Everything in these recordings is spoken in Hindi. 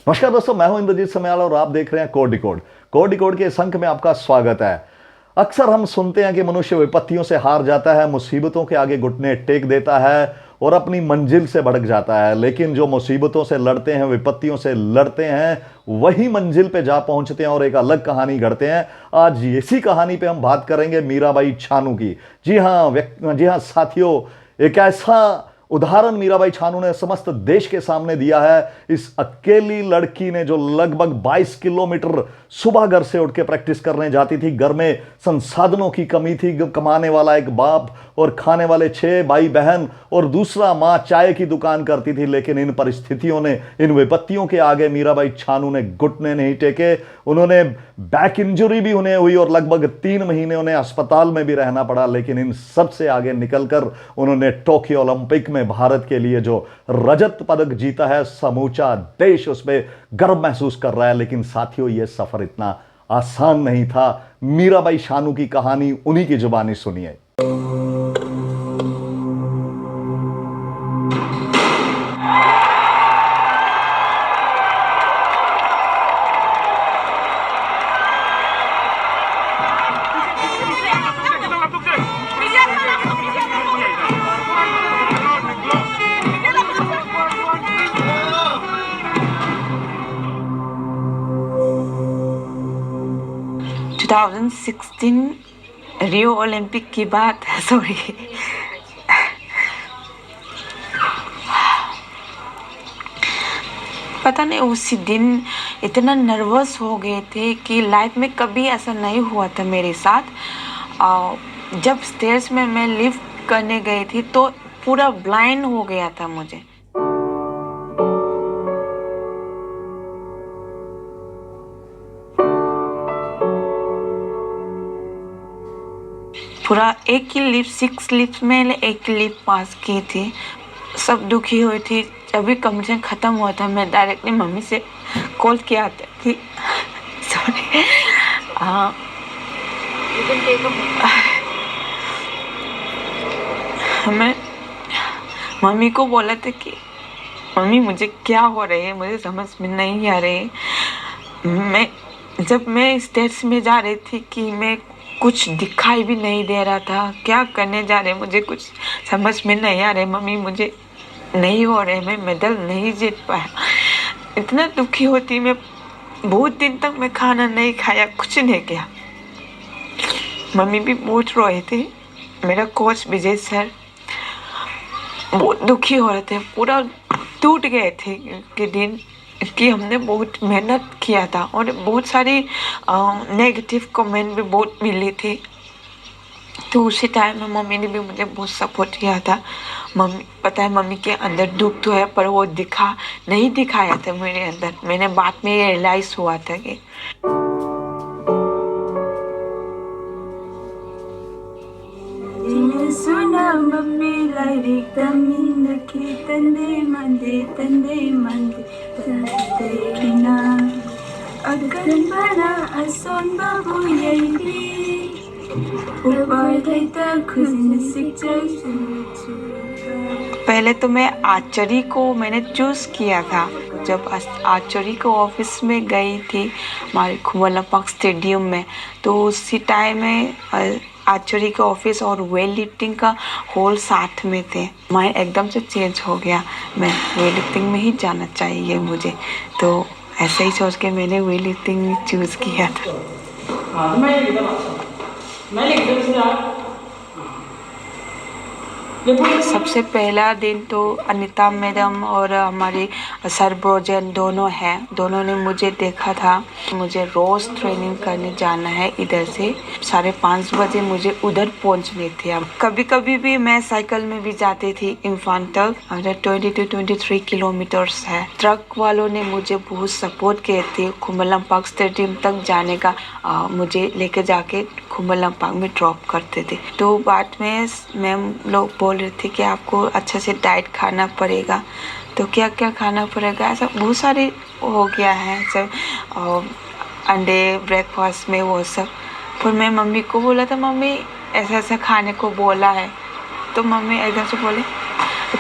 नमस्कार दोस्तों, मैं हूं इंद्रजीत समयाल और आप देख रहे हैं कोड डिकोड। कोड डिकोड के इस अंक में आपका स्वागत है। अक्सर हम सुनते हैं कि मनुष्य विपत्तियों से हार जाता है, मुसीबतों के आगे घुटने टेक देता है और अपनी मंजिल से भटक जाता है। लेकिन जो मुसीबतों से लड़ते हैं, विपत्तियों से लड़ते हैं, वही मंजिल पे जा पहुंचते हैं और एक अलग कहानी गढ़ते हैं। आज इसी कहानी पे हम बात करेंगे मीराबाई छानू की। जी हाँ साथियों, एक ऐसा उदाहरण मीराबाई छानू ने समस्त देश के सामने दिया है। इस अकेली लड़की ने जो लगभग 22 किलोमीटर सुबह घर से उठ के प्रैक्टिस करने जाती थी, घर में संसाधनों की कमी थी, कमाने वाला एक बाप और खाने वाले 6 भाई बहन और दूसरा मां चाय की दुकान करती थी। लेकिन इन परिस्थितियों ने, इन विपत्तियों के आगे मीराबाई छानू ने घुटने नहीं टेके। उन्होंने बैक इंजरी भी उन्हें हुई और लगभग 3 महीने उन्हें अस्पताल में भी रहना पड़ा। लेकिन इन सबसे आगे निकलकर उन्होंने टोक्यो ओलंपिक में भारत के लिए जो रजत पदक जीता है, समूचा देश उस पर गर्व महसूस कर रहा है। लेकिन साथियों, यह सफर इतना आसान नहीं था। मीराबाई छानू की कहानी उन्हीं की जुबानी सुनिए। 2016 रियो ओलंपिक की बात है। सॉरी, पता नहीं उसी दिन इतना नर्वस हो गए थे कि लाइफ में कभी ऐसा नहीं हुआ था मेरे साथ। जब स्टेज में मैं लिफ्ट करने गई थी तो पूरा ब्लाइंड हो गया था मुझे। पूरा एक ही लिफ्ट, 6 लिफ्ट में एक लिफ्ट पास की थी। सब दुखी हुई थी। जब भी कंपटीशन ख़त्म हुआ था, मैं डायरेक्टली मम्मी से कॉल किया था कि सॉरी, मैं मम्मी को बोला था कि मम्मी मुझे क्या हो रही है, मुझे समझ में नहीं आ रही है। जब मैं स्टेज में जा रही थी कि मैं कुछ दिखाई भी नहीं दे रहा था, क्या करने जा रहे मुझे कुछ समझ में नहीं आ रहे। मम्मी मुझे नहीं हो रहे, मैं मेडल नहीं जीत पाया। इतना दुखी होती मैं। बहुत दिन तक मैं खाना नहीं खाया, कुछ नहीं किया। मम्मी भी बहुत रोए थे। मेरा कोच विजय सर बहुत दुखी हो रहे थे, पूरा टूट गए थे के दिन कि हमने बहुत मेहनत किया था और बहुत सारी नेगेटिव कमेंट भी बहुत मिली थी। तो उसी टाइम में मम्मी ने भी मुझे बहुत सपोर्ट किया था। मम्मी, पता है मम्मी के अंदर दुख तो है पर वो नहीं दिखाया था मेरे अंदर। मैंने बाद में ये रियलाइज हुआ था कि सुना मम्मी लाइक तमिन की तंदे मंदे किना अगन बना असन बाबू यही पहले तो मैं आर्चरी को मैंने चूज़ किया था। जब आर्चरी को ऑफिस में गई थी हमारे खुमलम्पाक स्टेडियम में, तो उसी टाइम में आर्चरी का ऑफिस और वेट लिफ्टिंग का हॉल साथ में थे। माइंड एकदम से चेंज हो गया, मैं वेट लिफ्टिंग में ही जाना चाहिए मुझे। तो ऐसे ही सोच के मैंने वेट लिफ्टिंग चूज़ किया था। सबसे पहला दिन तो अनीता मैडम और हमारे सर ब्रोजन दोनों ने मुझे देखा था। मुझे रोज़ ट्रेनिंग करने जाना है, इधर से 5:30 बजे मुझे उधर पहुंचने थे। अब कभी कभी भी मैं साइकिल में भी जाती थी इम्फाल तक, 20 to 23 किलोमीटर्स है। ट्रक वालों ने मुझे बहुत सपोर्ट किए थे। खुमलम्पाक स्टेडियम तक जाने का मुझे लेके जाके खुमलम्पाक में ड्रॉप करते थे। तो बाद में मैम लोग बोल रहे थे कि आपको अच्छे से डाइट खाना पड़ेगा। तो क्या क्या खाना पड़ेगा, ऐसा बहुत सारे हो गया है सब, अंडे ब्रेकफास्ट में वो सब। फिर मैं मम्मी को बोला था, मम्मी ऐसा ऐसा खाने को बोला है। तो मम्मी एकदम से बोले,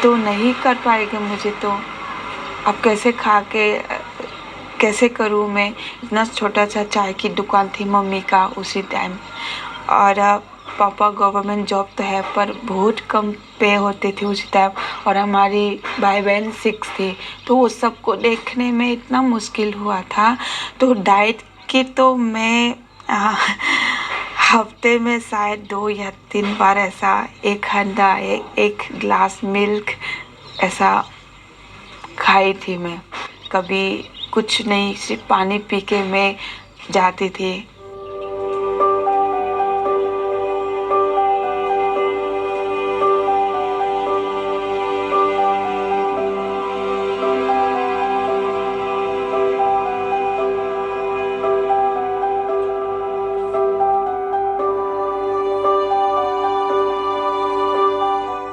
तो नहीं कर पाएगा मुझे, तो अब कैसे खा के कैसे करूँ मैं। इतना छोटा सा चाय की दुकान थी मम्मी का उसी टाइम, और पापा गवर्नमेंट जॉब तो है पर बहुत कम पे होते थे उसी टाइम, और हमारी भाई बहन 6 थी, तो वो सबको देखने में इतना मुश्किल हुआ था। तो डाइट की तो मैं हफ्ते में शायद 2 या 3 बार ऐसा एक अंडा एक ग्लास मिल्क ऐसा खाई थी मैं। कभी कुछ नहीं, सिर्फ पानी पी के मैं जाती थी।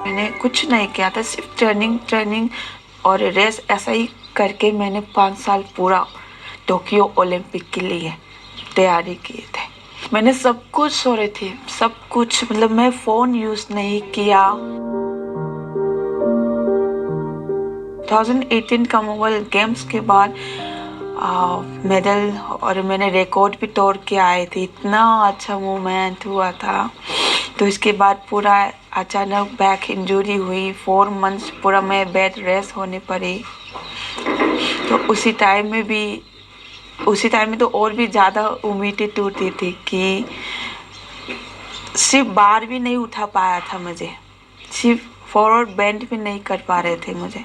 मैंने कुछ नहीं किया था, सिर्फ ट्रेनिंग और रेस ऐसा ही करके मैंने 5 साल पूरा टोक्यो ओलंपिक के लिए तैयारी किए थे। मैंने सब कुछ सो रही थी, सब कुछ, मतलब मैं फ़ोन यूज़ नहीं किया। 2018 कॉमनवेल्थ गेम्स के बाद मेडल और मैंने रिकॉर्ड भी तोड़ के आए थे, इतना अच्छा मोमेंट हुआ था। तो इसके बाद पूरा अचानक बैक इंजरी हुई, 4 मंथ्स पूरा मैं बेड रेस्ट होने पड़ी। तो उसी टाइम में तो और भी ज़्यादा उम्मीदें टूटी थी कि सिर्फ बार भी नहीं उठा पाया था मुझे, सिर्फ फॉरवर्ड बेंड भी नहीं कर पा रहे थे मुझे।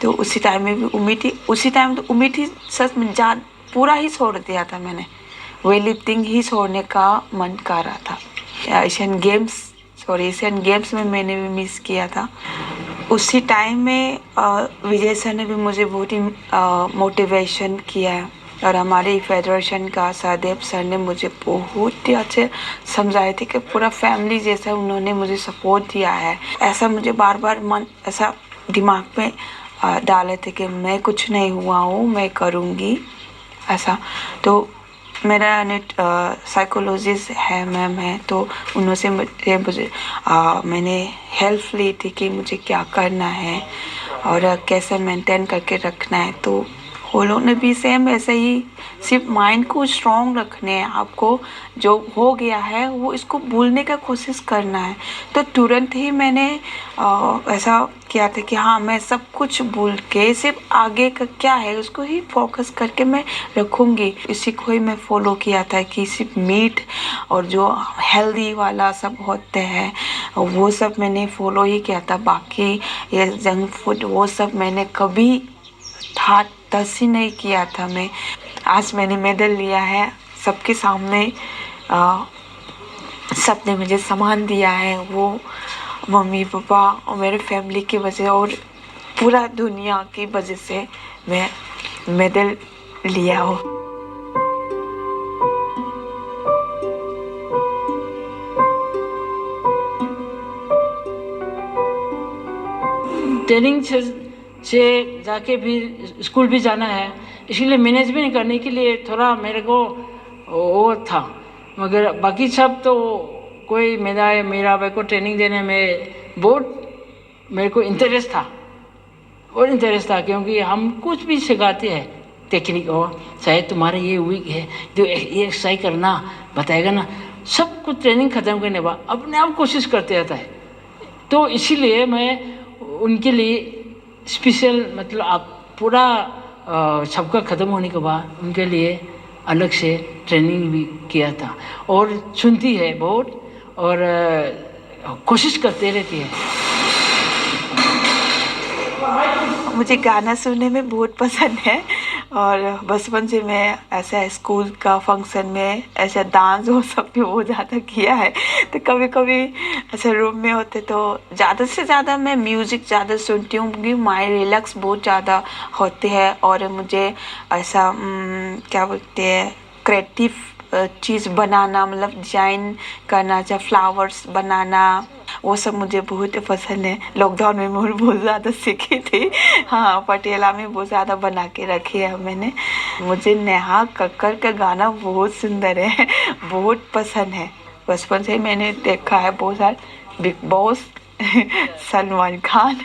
तो उसी टाइम में भी उम्मीद ही सच में पूरा ही छोड़ दिया था मैंने, वेट लिफ्टिंग ही छोड़ने का मन कर रहा था। एशियन गेम्स में मैंने भी मिस किया था। उसी टाइम में विजय सर ने भी मुझे बहुत ही मोटिवेशन किया है, और हमारे फेडरेशन का सहदेव सर ने मुझे बहुत ही अच्छे समझाए थे कि पूरा फैमिली जैसा उन्होंने मुझे सपोर्ट दिया है। ऐसा मुझे बार बार मन ऐसा दिमाग में डाले थे कि मैं कुछ नहीं हुआ हूँ, मैं करूँगी ऐसा। तो मेरा नेट साइकोलॉजिस्ट है, मैम है, तो उनसे मुझे मैंने हेल्प ली थी कि मुझे क्या करना है और कैसे मेंटेन करके रखना है। तो वो लोग ने भी सेम ऐसे ही, सिर्फ माइंड को स्ट्रॉन्ग रखने हैं, आपको जो हो गया है वो इसको भूलने का कोशिश करना है। तो तुरंत ही मैंने ऐसा किया था कि हाँ, मैं सब कुछ भूल के सिर्फ आगे का क्या है उसको ही फोकस करके मैं रखूँगी। इसी को ही मैं फॉलो किया था कि सिर्फ मीट और जो हेल्दी वाला सब होते हैं वो सब मैंने फॉलो ही किया था। बाकी ये जंक फूड वो सब मैंने कभी टच ही नहीं किया था। मैं आज मैंने मेडल लिया है सबके सामने, सबने मुझे सम्मान दिया है, वो मम्मी पापा और मेरे फैमिली की वजह और पूरा दुनिया की वजह से मैं मेडल लिया हूँ। ट्रेनिंग से जाके भी स्कूल भी जाना है, इसीलिए मैनेजमेंट करने के लिए थोड़ा मेरे को वो था। मगर बाकी सब तो कोई मेरा भाई को ट्रेनिंग देने में बहुत मेरे को इंटरेस्ट था, क्योंकि हम कुछ भी सिखाते हैं टेक्निक, और शायद तुम्हारे ये वीक है तो ये एक्सरसाइज करना बताएगा ना, सब कुछ ट्रेनिंग ख़त्म करने के बाद अपने आप कोशिश करते रहता है। तो इसीलिए मैं उनके लिए स्पेशल, मतलब आप पूरा सबका ख़त्म होने के बाद उनके लिए अलग से ट्रेनिंग भी किया था। और सुनती है बहुत और कोशिश करते रहती है। मुझे गाना सुनने में बहुत पसंद है, और बचपन से मैं ऐसा स्कूल का फंक्शन में ऐसा डांस वो सब भी बहुत ज़्यादा किया है। तो कभी कभी ऐसे रूम में होते तो ज़्यादा से ज़्यादा मैं म्यूज़िक ज़्यादा सुनती हूँ, क्योंकि माइंड रिलैक्स बहुत ज़्यादा होते हैं। और मुझे ऐसा क्या बोलते हैं, क्रिएटिव चीज़ बनाना, मतलब डिजाइन करना, चाहे फ्लावर्स बनाना, वो सब मुझे बहुत पसंद है। लॉकडाउन में मैं बहुत ज़्यादा सीखी थी, हाँ, पटियाला में बहुत ज़्यादा बना के रखी है मैंने। मुझे नेहा कक्कर का गाना बहुत सुंदर है, बहुत पसंद है। बचपन से ही मैंने देखा है बहुत सारे बिग बॉस सलमान खान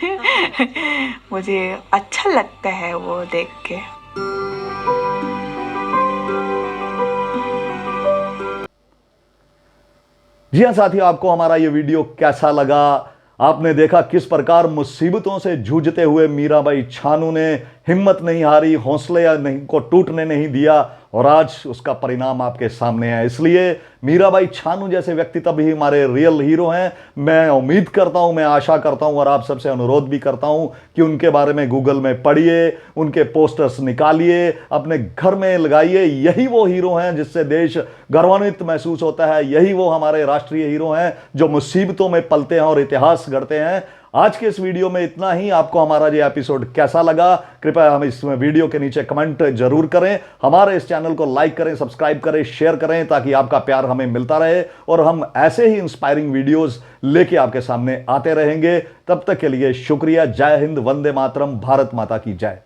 मुझे अच्छा लगता है वो देख के। जी हाँ साथियों, आपको हमारा ये वीडियो कैसा लगा? आपने देखा किस प्रकार मुसीबतों से जूझते हुए मीराबाई छानू ने हिम्मत नहीं हारी, हौसले नहीं को टूटने नहीं दिया और आज उसका परिणाम आपके सामने है। इसलिए मीराबाई छानू जैसे व्यक्ति तभी हमारे रियल हीरो हैं। मैं उम्मीद करता हूं, मैं आशा करता हूं और आप सबसे अनुरोध भी करता हूं कि उनके बारे में गूगल में पढ़िए, उनके पोस्टर्स निकालिए, अपने घर में लगाइए। यही वो हीरो हैं जिससे देश गौरवान्वित महसूस होता है। यही वो हमारे राष्ट्रीय हीरो हैं जो मुसीबतों में पलते हैं और इतिहास गढ़ते हैं। आज के इस वीडियो में इतना ही। आपको हमारा ये एपिसोड कैसा लगा, कृपया हम इस वीडियो के नीचे कमेंट जरूर करें। हमारे इस चैनल को लाइक करें, सब्सक्राइब करें, शेयर करें ताकि आपका प्यार हमें मिलता रहे और हम ऐसे ही इंस्पायरिंग वीडियोस लेके आपके सामने आते रहेंगे। तब तक के लिए शुक्रिया। जय हिंद, वंदे मातरम, भारत माता की जय।